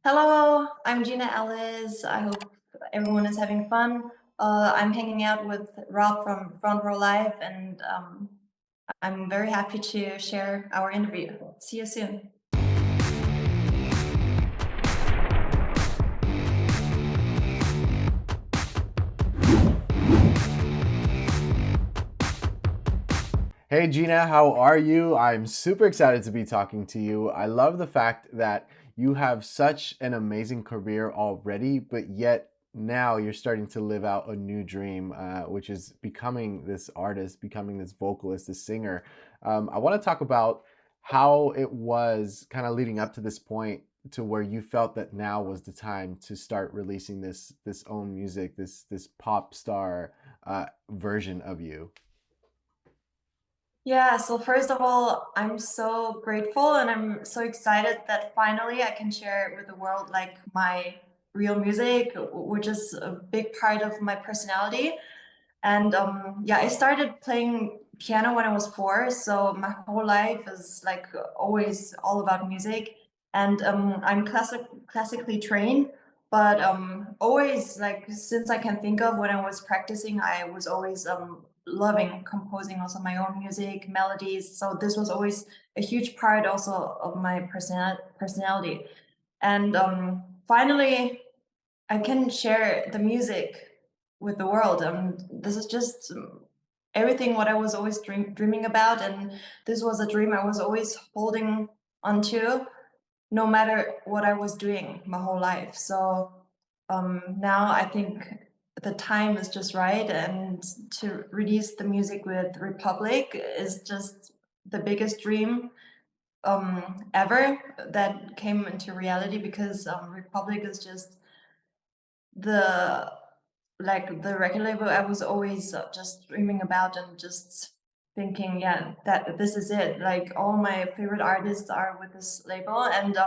Hello, I'm Gina Alice. I hope everyone is having fun. I'm hanging out with Rob from Front Row Live, and I'm very happy to share our interview. See you soon. Hey Gina, how are you? I'm super excited to be talking to you. I love the fact that you have such an amazing career already, but yet now you're starting to live out a new dream, which is becoming this artist, becoming this vocalist, this singer. I want to talk about how it was kind of leading up to this point to where you felt that now was the time to start releasing this own music, this pop star version of you. Yeah, so first of all, I'm so grateful and I'm so excited that finally I can share with the world like my real music, which is a big part of my personality. And yeah, I started playing piano when I was 4, so my whole life is like always all about music. And I'm classically trained, but always like since I can think of when I was practicing, I was always loving composing also my own music, melodies. So this was always a huge part also of my personality. And finally, I can share the music with the world. This is just everything what I was always dreaming about, and this was a dream I was always holding onto, no matter what I was doing my whole life. So now I think the time is just right, and to release the music with Republic is just the biggest dream ever that came into reality because Republic is just the the record label I was always just dreaming about and just thinking, yeah, that this is it. Like all my favorite artists are with this label, and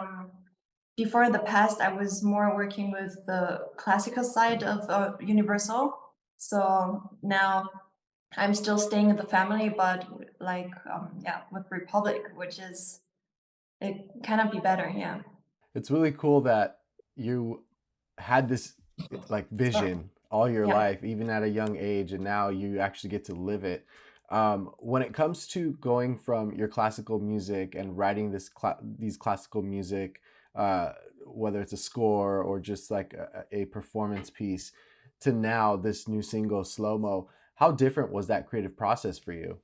before in the past, I was more working with the classical side of Universal. So now I'm still staying in the family, but like yeah, with Republic, which is it cannot be better. Yeah. It's really cool that you had this like Sorry. vision all your Yeah. life, even at a young age, and now you actually get to live it. When it comes to going from your classical music and writing these classical music, uh, whether it's a score or just like a performance piece, to now this new single Slo-Mo, how different was that creative process for you?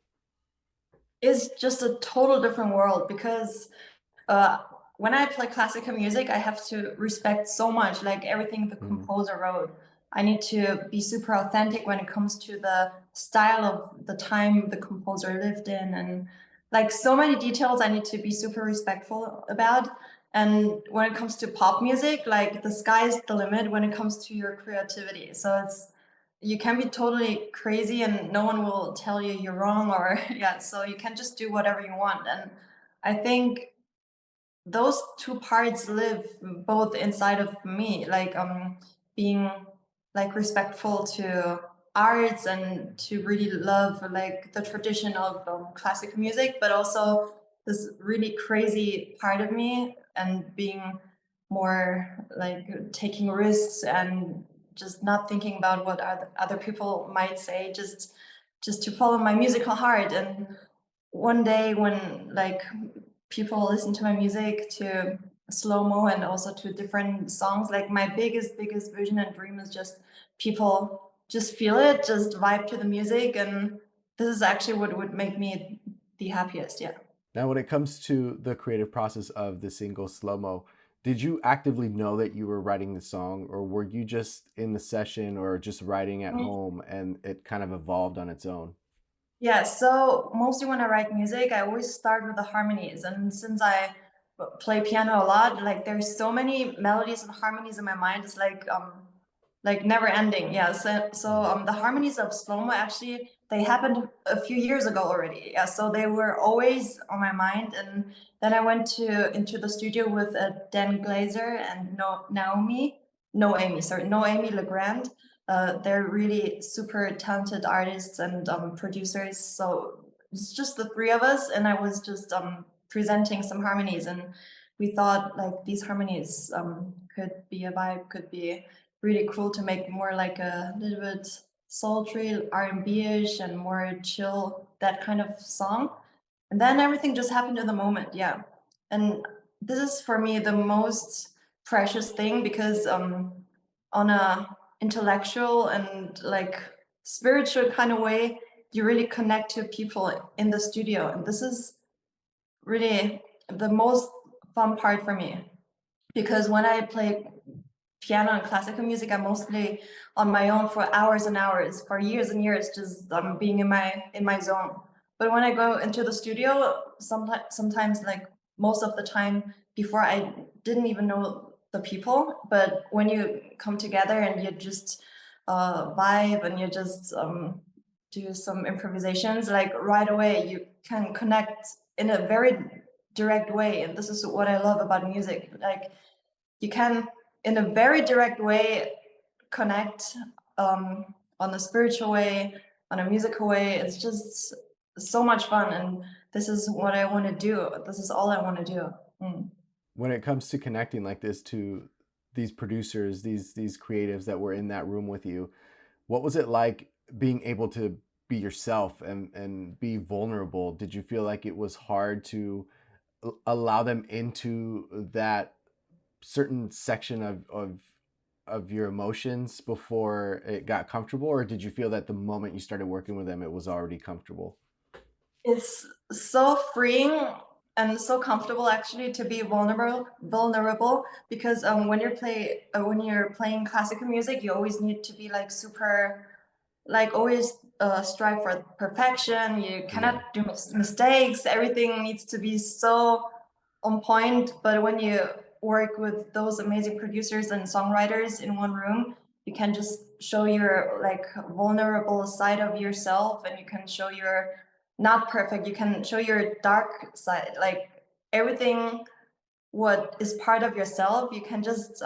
Is just a total different world because uh, when I play classical music, I have to respect so much, like everything the Mhm. composer wrote. I need to be super authentic when it comes to the style of the time the composer lived in, and like so many details I need to be super respectful about. And when it comes to pop music, like the sky's the limit when it comes to your creativity. So it's you can be totally crazy and no one will tell you you're wrong or yeah, so you can just do whatever you want. And I think those two parts live both inside of me, like being like respectful to arts and to really love like the tradition of classical music, but also this really crazy part of me and being more like taking risks and just not thinking about what other people might say, just to follow my musical heart. And one day when like people listen to my music, to Slo-Mo and also to different songs, like my biggest vision and dream is just people just feel it, just vibe to the music, and this is actually what would make me the happiest. Yeah. Now, when it comes to the creative process of the single Slow-Mo, did you actively know that you were writing the song, or were you just in the session or just writing at home and it kind of evolved on its own? Yeah, so mostly when I write music, I always start with the harmonies. And since I play piano a lot, like there's so many melodies and harmonies in my mind. It's like never ending. Yeah. So Mm. the harmonies of Slo-Mo actually they happened a few years ago already. Yeah. So they were always on my mind. And then I went to into the studio with Dan Glazer and Noemi Legrand. They're really super talented artists and producers. So it's just the three of us, and I was just presenting some harmonies. And we thought like these harmonies could be a vibe, could be really cool to make more like a little bit sultry R&B-ish and more chill, that kind of song. And then everything just happened in the moment, yeah. And this is for me the most precious thing because on a intellectual and like spiritual kind of way, you really connect to people in the studio. And this is really the most fun part for me because when I play piano and classical music, I'm mostly on my own for hours and hours, for years and years, just being in my zone. But when I go into the studio, sometimes like most of the time before I didn't even know the people, but when you come together and you just vibe and you just do some improvisations, like right away you can connect in a very direct way. And this is what I love about music. Like you can in a very direct way connect on a spiritual way, on a musical way. It's just so much fun, and this is what I want to do. This is all I want to do. Mm. When it comes to connecting like this to these producers, these creatives that were in that room with you, what was it like being able to be yourself and be vulnerable? Did you feel like it was hard to allow them into that certain section of your emotions before it got comfortable, or did you feel that the moment you started working with them it was already comfortable? It's so freeing and so comfortable actually to be vulnerable because when you're playing classical music, you always need to be like super like always strive for perfection. You Yeah. cannot do mistakes. Everything needs to be so on point. But when you work with those amazing producers and songwriters in one room, you can just show your like vulnerable side of yourself, and you can show your not perfect. You can show your dark side, like everything what is part of yourself. You can just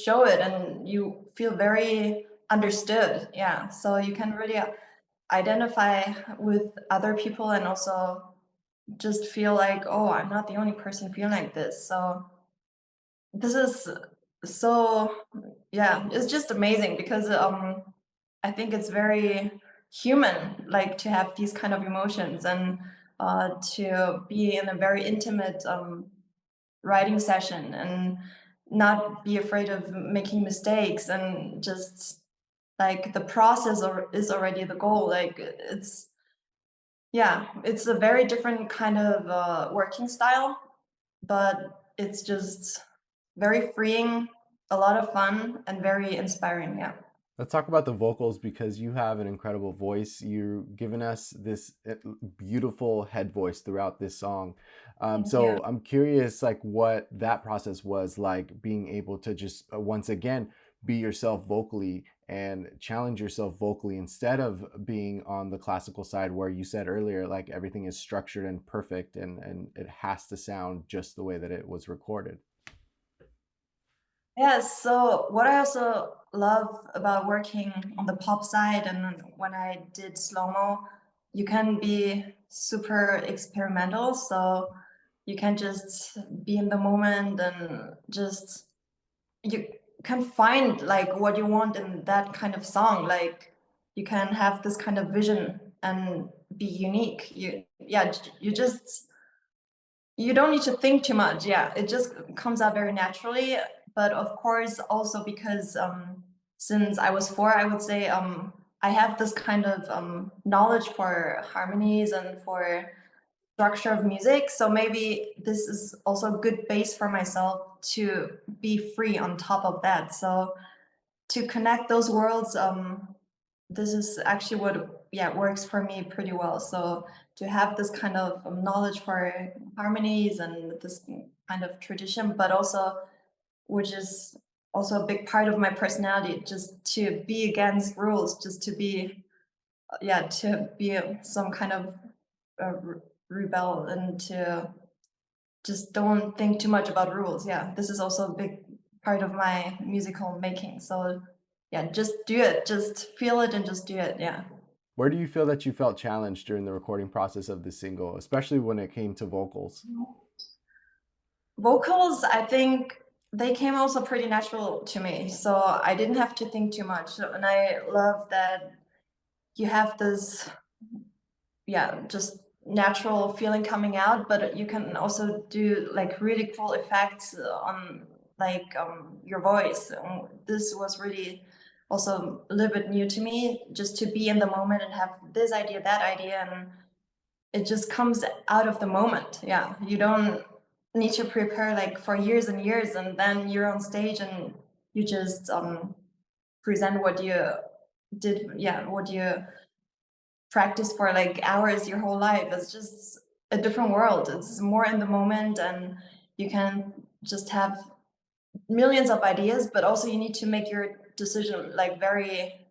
show it, and you feel very understood. Yeah, so you can really identify with other people and also just feel like, oh, I'm not the only person feeling like this. So this is so, yeah, it's just amazing because I think it's very human, like to have these kind of emotions and to be in a very intimate writing session and not be afraid of making mistakes and just like the process is already the goal. Like it's yeah, it's a very different kind of working style, but it's just very freeing, a lot of fun, and very inspiring. Yeah. Let's talk about the vocals because you have an incredible voice. You've given us this beautiful head voice throughout this song. Thank you. So I'm curious, like, what that process was like, being able to just once again be yourself vocally and challenge yourself vocally instead of being on the classical side where you said earlier, like everything is structured and perfect and it has to sound just the way that it was recorded. Yeah, so what I also love about working on the pop side and when I did Slo-Mo, you can be super experimental. So you can just be in the moment and just you can find like what you want in that kind of song. Like you can have this kind of vision and be unique. You just you don't need to think too much. Yeah, it just comes out very naturally. But of course, also because since I was four, I would say I have this kind of knowledge for harmonies and for structure of music. So maybe this is also a good base for myself to be free on top of that. So to connect those worlds, this is actually what works for me pretty well. So to have this kind of knowledge for harmonies and this kind of tradition, but also which is also a big part of my personality, just to be against rules, just to be to be some kind of rebel and to just don't think too much about rules. Yeah, this is also a big part of my musical making. So yeah, just do it, just feel it and just do it. Yeah. Where do you feel that you felt challenged during the recording process of this single, especially when it came to vocals? Vocals, I think they came also pretty natural to me, so I didn't have to think too much. And I love that you have this, yeah, just natural feeling coming out, but you can also do like really cool effects on like your voice. This was really also a little bit new to me, just to be in the moment and have this idea, that idea, and it just comes out of the moment. Yeah, you don't need to prepare like for years and years, and then you're on stage and you just present what you did. Yeah, what you practice for like hours your whole life. It's just a different world. It's more in the moment, and you can just have millions of ideas, but also you need to make your decision like very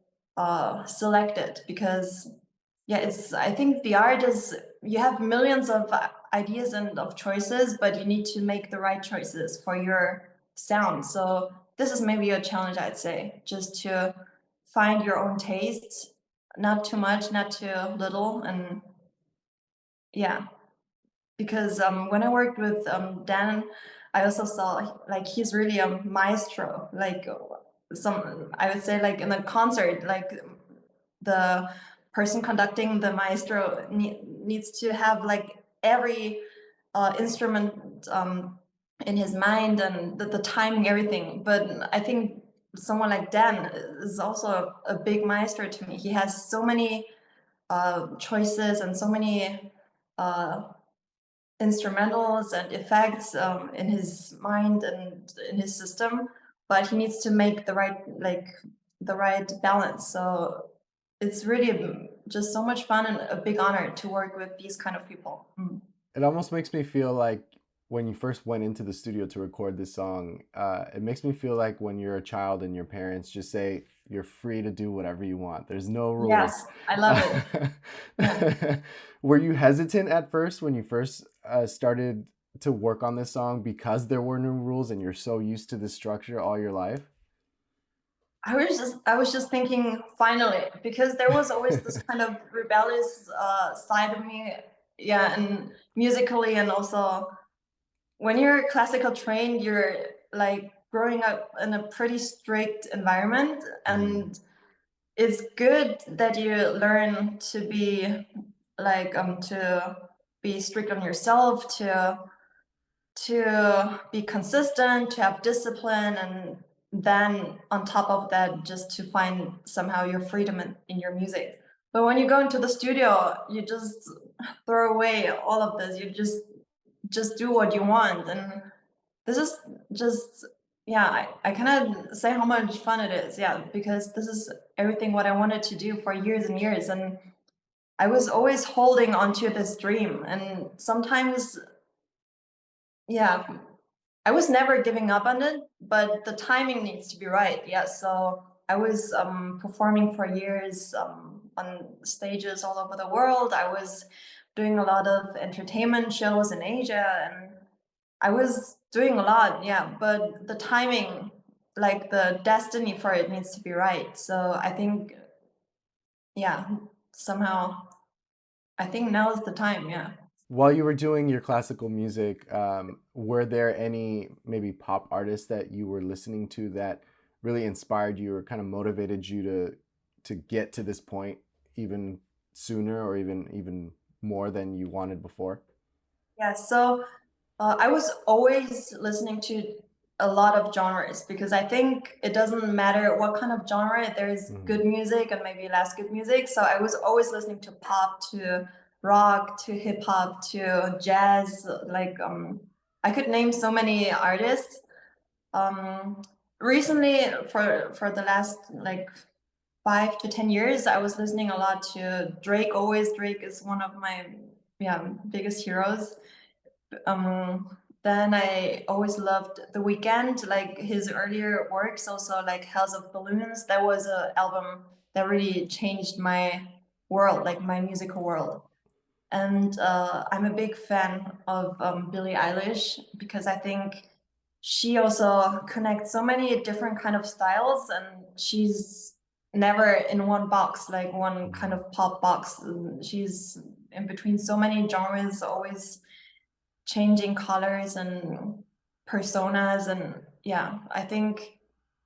selected, because yeah, it's, I think the art is, you have millions of ideas and of choices, but you need to make the right choices for your sound. So this is maybe a challenge, I'd say, just to find your own taste, not too much, not too little. And yeah, because when I worked with Dan, I also saw like he's really a maestro. Like some, I would say, like in a concert, like the person conducting the maestro needs to have like every instrument in his mind, and the timing, everything. But I think someone like Dan is also a big maestro to me. He has so many choices and so many uh, instrumentals and effects in his mind and in his system, but he needs to make the right, like the right balance. So it's really just so much fun and a big honor to work with these kind of people. Mm. It almost makes me feel like when you first went into the studio to record this song, it makes me feel like when you're a child and your parents just say you're free to do whatever you want. There's no rules. Yes, I love it. Yeah. Were you hesitant at first when you first started to work on this song because there were no rules and you're so used to this structure all your life? I was just thinking finally, because there was always this kind of rebellious side of me, yeah, and musically, and also when you're classical trained, you're like growing up in a pretty strict environment, Mm. and it's good that you learn to be like to be strict on yourself, to be consistent, to have discipline, and then on top of that, just to find somehow your freedom in your music. But when you go into the studio, you just throw away all of this. You just do what you want, and this is just, yeah, I cannot say how much fun it is. Yeah, because this is everything what I wanted to do for years and years, and I was always holding onto this dream, and sometimes, yeah, I was never giving up on it, but the timing needs to be right. Yeah, so I was performing for years on stages all over the world. I was doing a lot of entertainment shows in Asia, and I was doing a lot, yeah, but the timing, like the destiny for it needs to be right. So I think, yeah, somehow, I think now is the time, yeah. While you were doing your classical music, were there any maybe pop artists that you were listening to that really inspired you or kind of motivated you to get to this point even sooner or even more than you wanted before? Yeah, so I was always listening to a lot of genres, because I think it doesn't matter what kind of genre, there's Mhm. good music and maybe less good music. So I was always listening to pop, to rock, to hip hop, to jazz. Like I could name so many artists. Um, Recently, for the last like 5 to 10 years, I was listening a lot to Drake. Always, Drake is one of my, yeah, biggest heroes. Then I always loved The Weeknd, like his earlier works, also like House of Balloons. That was an album that really changed my world, like my musical world. And I'm a big fan of Billie Eilish, because I think she also connects so many different kind of styles, and she's never in one box, like one kind Mhm. of pop box. She's in between so many genres, always changing colors, and personas, and yeah, I think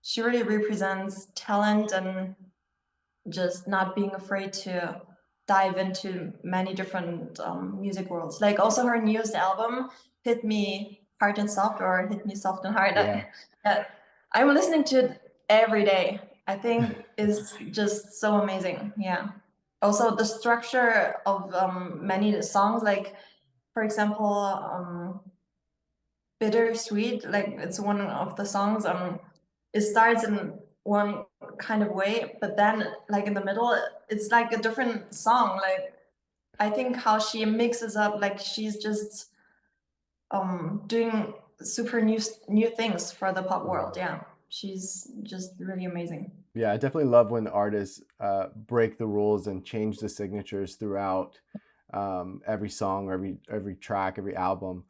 she really represents talent and just not being afraid to dive into many different music worlds. Like also her newest album, Hit Me Hard and Soft, or Hit Me Soft and Hard. Yeah. Uh, I'm listening to it every day. I think is just so amazing. Yeah. Also the structure of many songs, like for example, Bittersweet, like it's one of the songs. It starts in one kind of way, but then like in the middle, it's like a different song. Like I think how she mixes up, like she's just doing super new things for the pop world. Mhm. Yeah, she's just really amazing. Yeah, I definitely love when artists break the rules and change the signatures throughout every song or every track, every album.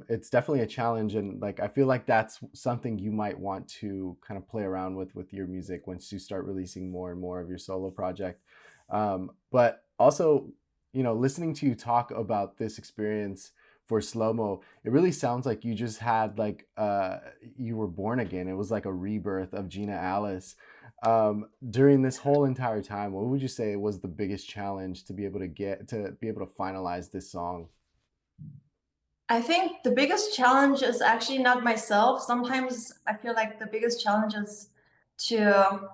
It's definitely a challenge, and like I feel like that's something you might want to kind of play around with your music once you start releasing more and more of your solo project. But also, listening to you talk about this experience for Slo-Mo, it really sounds like you just had like you were born again. It was like a rebirth of Gina Alice. During this whole entire time, what would you say was the biggest challenge to be able to finalize this song? I think the biggest challenge is actually not myself. Sometimes I feel like the biggest challenge is to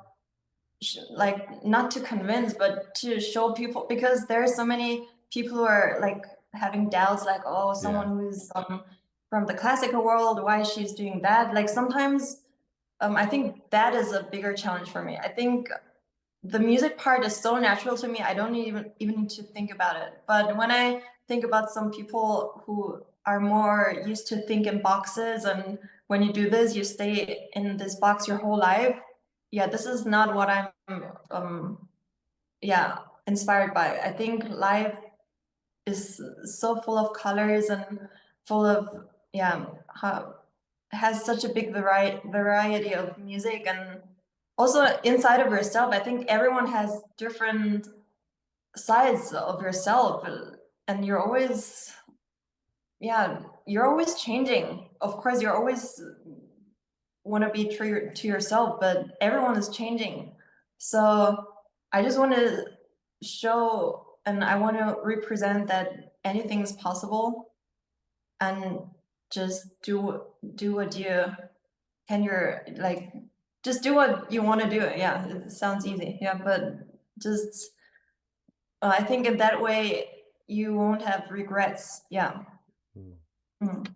like not to convince but to show people, because there are so many people who are like having doubts, like, oh, Yeah. someone who's from the classical world, why she's doing that. Like sometimes I think that is a bigger challenge for me. I think the music part is so natural to me. I don't even need to think about it. But when I think about some people who are more used to think in boxes, and when you do this, you stay in this box your whole life. Yeah, this is not what I'm yeah, inspired by. I think life is so full of colors and full of, yeah, has such a big variety of music, and also inside of yourself. I think everyone has different sides of yourself, and you're always, yeah, you're always changing. Of course, you're always want to be true to yourself, but everyone is changing. So I just want to show, and I want to represent that anything is possible, and just do what you can. You're like, just do what you want to do. Yeah, it sounds easy. Yeah, but just I think in that way you won't have regrets. Yeah. Mm. Mm.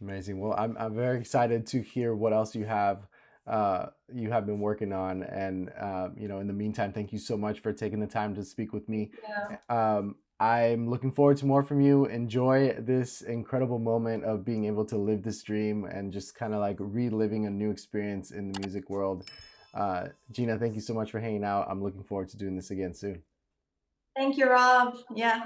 Amazing. Well, I'm very excited to hear what else you have been working on, and in the meantime, thank you so much for taking the time to speak with me. Yeah. I'm looking forward to more from you. Enjoy this incredible moment of being able to live this dream and just kind of like reliving a new experience in the music world. Gina, thank you so much for hanging out. I'm looking forward to doing this again soon. Thank you, Rob. Yeah.